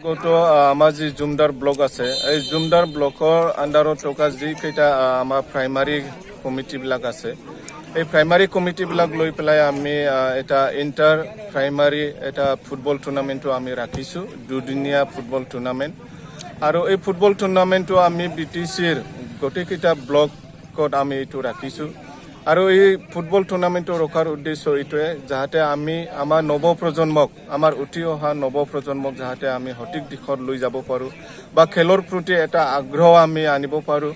গতো আমাৰ যি জুমদাৰ ব্লক আছে এই জুমদাৰ ব্লকৰ আণ্ডাৰত থকা যিকেইটা আমাৰ প্ৰাইমাৰী কমিটিবিলাক আছে এই প্ৰাইমাৰী কমিটিবিলাক লৈ পেলাই আমি এটা ইণ্টাৰ প্ৰাইমাৰী এটা ফুটবল টুৰ্ণামেণ্টটো আমি ৰাখিছোঁ দুদিনীয়া ফুটবল টুৰ্ণামেণ্ট আৰু এই ফুটবল টুৰ্ণামেণ্টটো আমি BTCৰ গোটেইকেইটা ব্লকত আমি এইটো ৰাখিছোঁ আৰু এই ফুটবল টুৰ্ণামেণ্টটো ৰখাৰ উদ্দেশ্য এইটোৱে যাতে আমি আমাৰ নৱপ্ৰজন্মক আমাৰ উঠি অহা নৱপ্ৰজন্মক যাতে আমি সঠিক দিশত লৈ যাব পাৰোঁ বা খেলৰ প্ৰতি এটা আগ্ৰহ আমি আনিব পাৰোঁ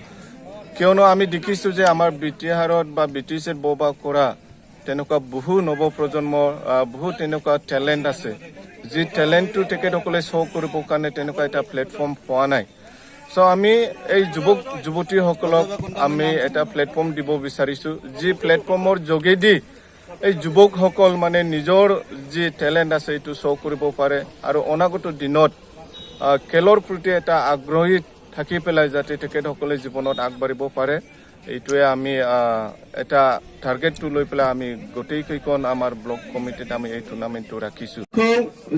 কিয়নো আমি দেখিছোঁ যে আমাৰ বিটিআৰত বা BTCত ববা কৰা তেনেকুৱা বহু নৱপ্ৰজন্মৰ বহু তেনেকুৱা টেলেণ্ট আছে যি টেলেণ্টটো তেখেতসকলে শ্ব' কৰিবৰ কাৰণে তেনেকুৱা এটা প্লেটফৰ্ম পোৱা নাই সো আমি এই যুৱক যুৱতীসকলক আমি এটা প্লেটফৰ্ম দিব বিচাৰিছোঁ যি প্লেটফৰ্মৰ যোগেদি এই যুৱকসকল মানে নিজৰ যি টেলেণ্ট আছে এইটো শ্ব' কৰিব পাৰে আৰু অনাগত দিনত খেলৰ প্ৰতি এটা আগ্ৰহী থাকি পেলাই যাতে তেখেতসকলে জীৱনত আগবাঢ়িব পাৰে এইটোৱে আমি এটা টাৰ্গেটটো লৈ পেলাই আমি গোটেইকেইখন আমাৰ ব্লক কমিটিত আমি এই টুৰ্ণামেণ্টটো ৰাখিছোঁ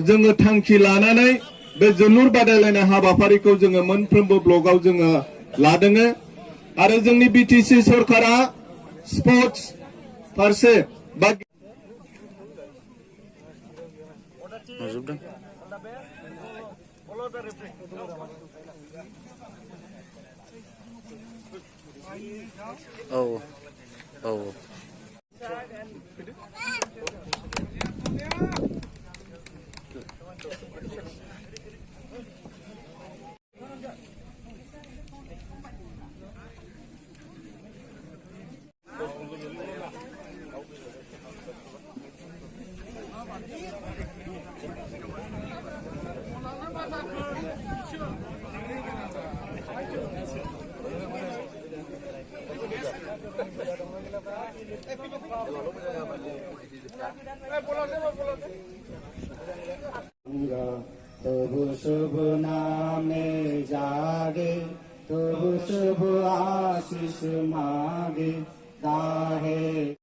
जोङो थांखि लानानै बे जोलुर बादायलायनाय हाबाफारिखौ जोङो मोनफ्रोमबो ब्लकआव जोङो लादों आरो जोंनि BTC सरकारा स्पोर्ट्स फारसे तबु शुभ नामे जागे तबु शुभ आशीष मागे गाहे